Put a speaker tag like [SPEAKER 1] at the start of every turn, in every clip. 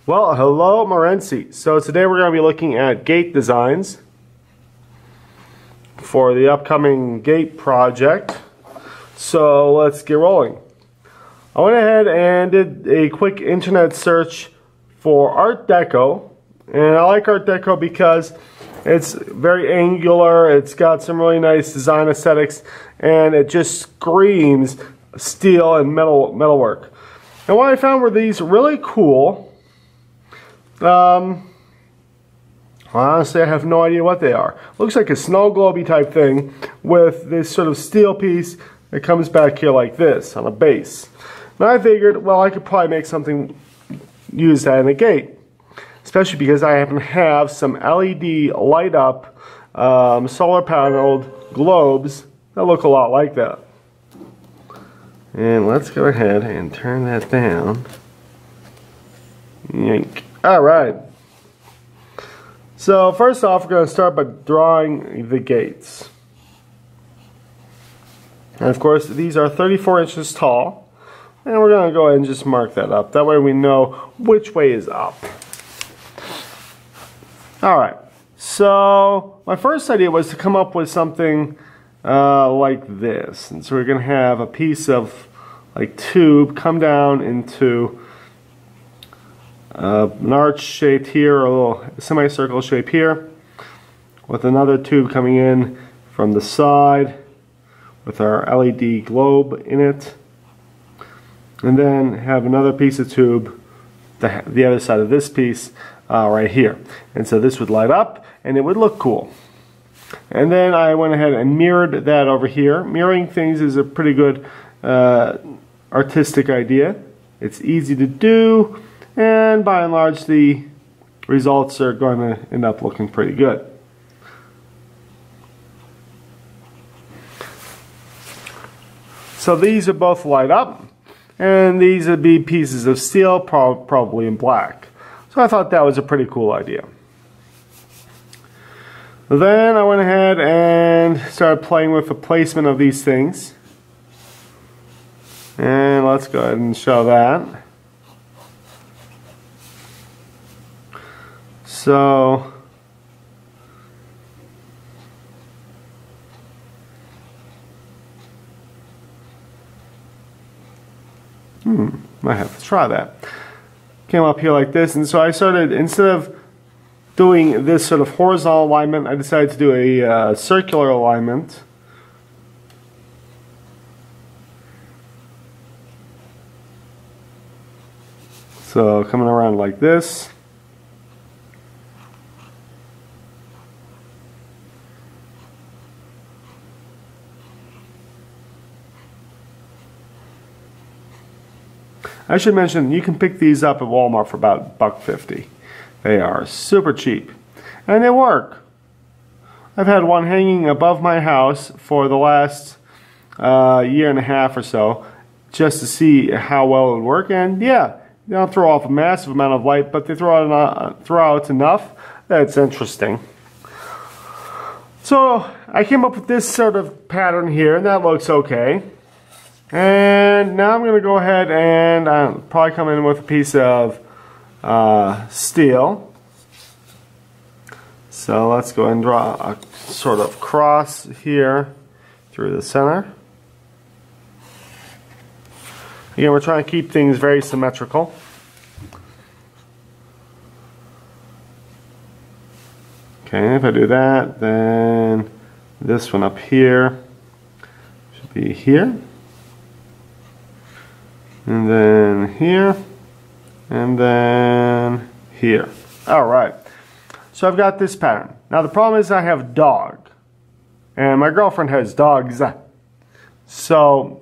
[SPEAKER 1] Well, hello Morenci. So today we're going to be looking at gate designs for the upcoming gate project. So let's get rolling. I went ahead and did a quick internet search for Art Deco, and I like Art Deco because it's very angular, it's got some really nice design aesthetics, and it just screams steel and metalwork. And what I found were these really cool. Honestly, I have no idea what they are. Looks like a snow globe type thing with this sort of steel piece that comes back here like this on a base. And I figured, well, I could probably make something, use that in a gate. Especially because I happen to have some LED light up solar paneled globes that look a lot like that. And let's go ahead and turn that down. Yank. Alright. So first off, we're going to start by drawing the gates. And of course, these are 34 inches tall. And we're going to go ahead and just mark that up. That way we know which way is up. Alright. So my first idea was to come up with something like this. And so we're going to have a piece of like tube come down into an arch shaped here, or a little semicircle shape here, with another tube coming in from the side with our LED globe in it, and then have another piece of tube the other side of this piece right here. And so this would light up and it would look cool. And then I went ahead and mirrored that over here. Mirroring things is a pretty good artistic idea. It's easy to do, and by and large the results are going to end up looking pretty good. So these are both light up, and these would be pieces of steel, probably in black. So I thought that was a pretty cool idea. Then I went ahead and started playing with the placement of these things. And let's go ahead and show that. So might have to try that. Came up here like this, and so I started, instead of doing this sort of horizontal alignment, I decided to do a circular alignment. So coming around like this. I should mention, you can pick these up at Walmart for about $1.50. They are super cheap, and they work. I've had one hanging above my house for the last year and a half or so, just to see how well it would work. And yeah, they don't throw off a massive amount of light, but they throw out enough that it's interesting. So I came up with this sort of pattern here, and that looks okay. And now I'm going to go ahead and probably come in with a piece of steel. So let's go ahead and draw a sort of cross here through the center. Again, we're trying to keep things very symmetrical. Okay, if I do that, then this one up here should be here. And then here, and then here. Alright, so I've got this pattern. Now the problem is I have a dog, and my girlfriend has dogs. So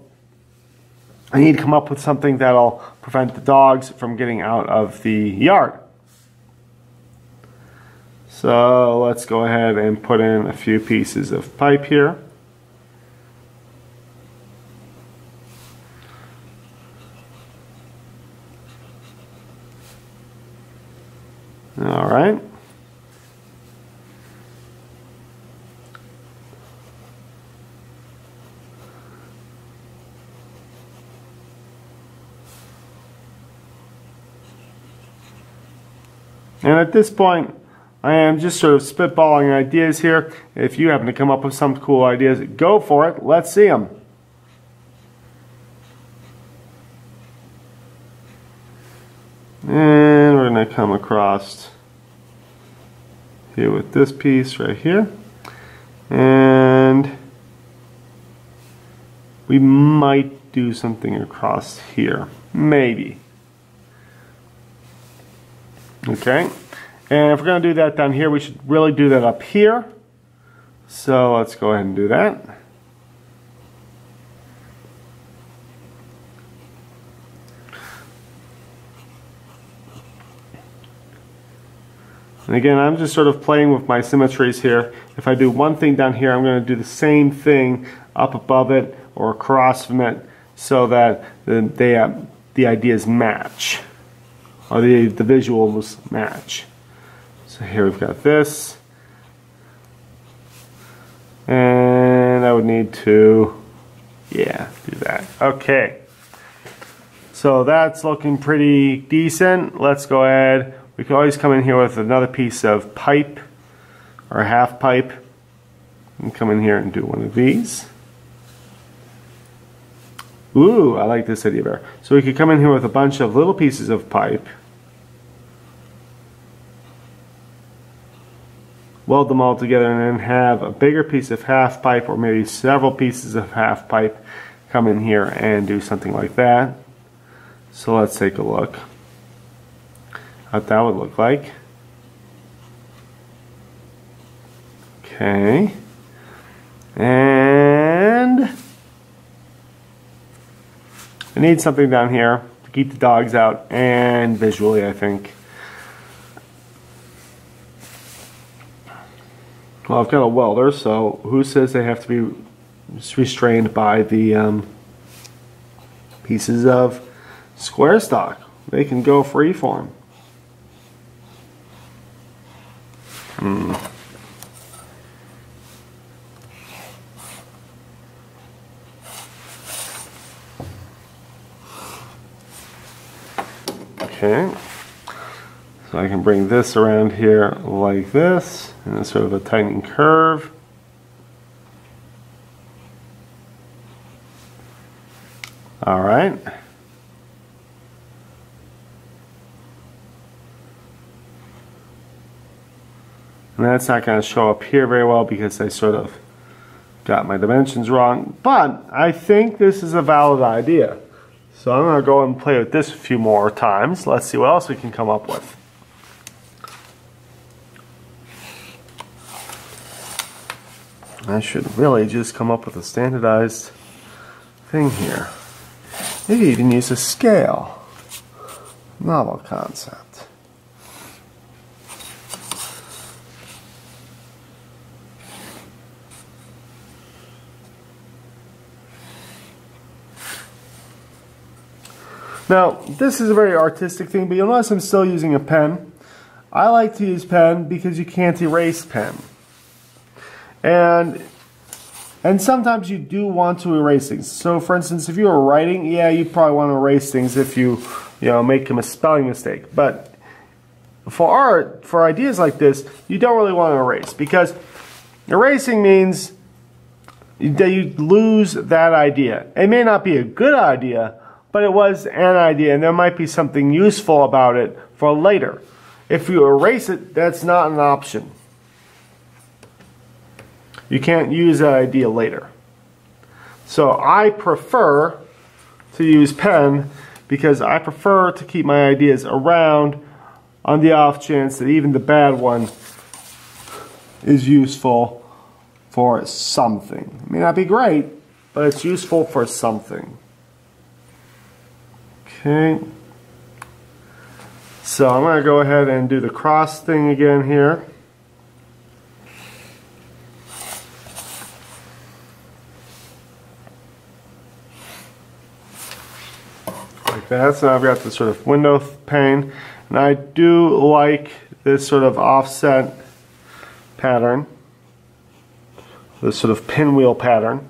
[SPEAKER 1] I need to come up with something that'll prevent the dogs from getting out of the yard. So let's go ahead and put in a few pieces of pipe here. All right. And at this point, I am just sort of spitballing ideas here. If you happen to come up with some cool ideas, go for it. Let's see them. And we're going to come across here with this piece right here. And we might do something across here. Maybe. Okay. And if we're going to do that down here, we should really do that up here. So let's go ahead and do that. And again, I'm just sort of playing with my symmetries here. If I do one thing down here, I'm going to do the same thing up above it or across from it so that the ideas match, or the visuals match. So here we've got this. And I would need to, yeah, do that. Okay. So that's looking pretty decent. Let's go ahead. We can always come in here with another piece of pipe or a half pipe and come in here and do one of these. Ooh, I like this idea better. So we could come in here with a bunch of little pieces of pipe, weld them all together, and then have a bigger piece of half pipe or maybe several pieces of half pipe come in here and do something like that. So let's take a look what that would look like. Okay. And I need something down here to keep the dogs out and visually, I think. Well, I've got a welder, so who says they have to be restrained by the pieces of square stock? They can go freeform. Okay, so I can bring this around here like this, and it's sort of a tightening curve. All right. And that's not going to show up here very well because I sort of got my dimensions wrong. But I think this is a valid idea. So I'm going to go and play with this a few more times. Let's see what else we can come up with. I should really just come up with a standardized thing here. Maybe even use a scale. Novel concept. Now, this is a very artistic thing, but you'll notice I'm still using a pen. I like to use pen because you can't erase pen. And sometimes you do want to erase things. So for instance, if you were writing, yeah, you probably want to erase things if you make a spelling mistake. But for art, for ideas like this, you don't really want to erase, because erasing means that you lose that idea. It may not be a good idea, but it was an idea, and there might be something useful about it for later. If you erase it, that's not an option. You can't use that idea later. So I prefer to use pen because I prefer to keep my ideas around on the off chance that even the bad one is useful for something. It may not be great, but it's useful for something. Okay. So I'm going to go ahead and do the cross thing again here. Like that. So I've got this sort of window pane, and I do like this sort of offset pattern, this sort of pinwheel pattern.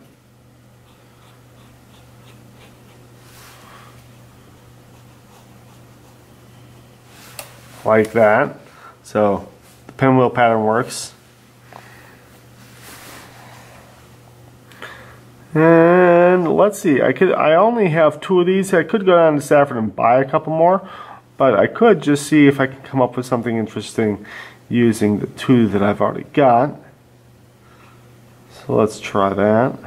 [SPEAKER 1] Like that. So the pinwheel pattern works. And let's see, I only have 2 of these. I could go down to Stafford and buy a couple more, but I could just see if I can come up with something interesting using the 2 that I've already got. So let's try that.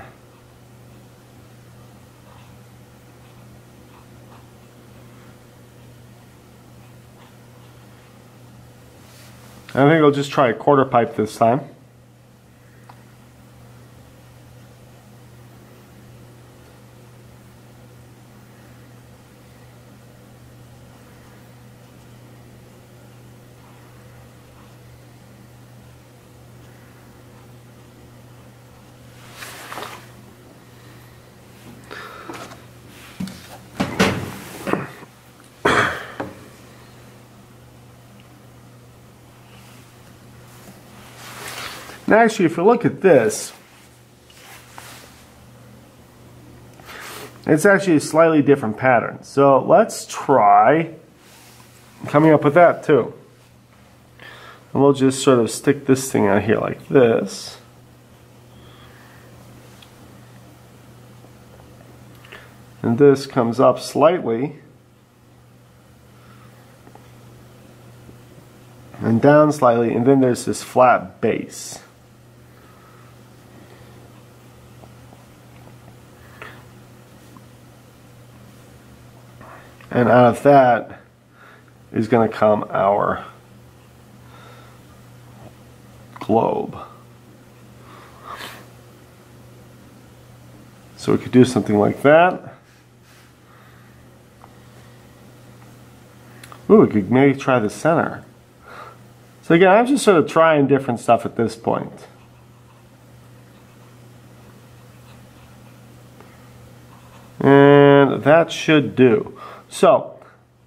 [SPEAKER 1] I think I'll just try a quarter pipe this time. And actually, if you look at this, it's actually a slightly different pattern. So let's try coming up with that too. And we'll just sort of stick this thing out here like this. And this comes up slightly. And down slightly, and then there's this flat base. And out of that is going to come our globe. So we could do something like that. Ooh, we could maybe try the center. So again, I'm just sort of trying different stuff at this point. And that should do. So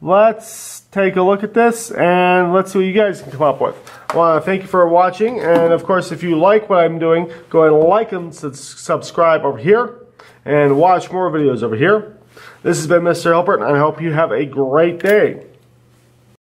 [SPEAKER 1] let's take a look at this and let's see what you guys can come up with. I want to thank you for watching, and of course if you like what I'm doing, go ahead and like and subscribe over here and watch more videos over here. This has been Mr. Hilbert, and I hope you have a great day.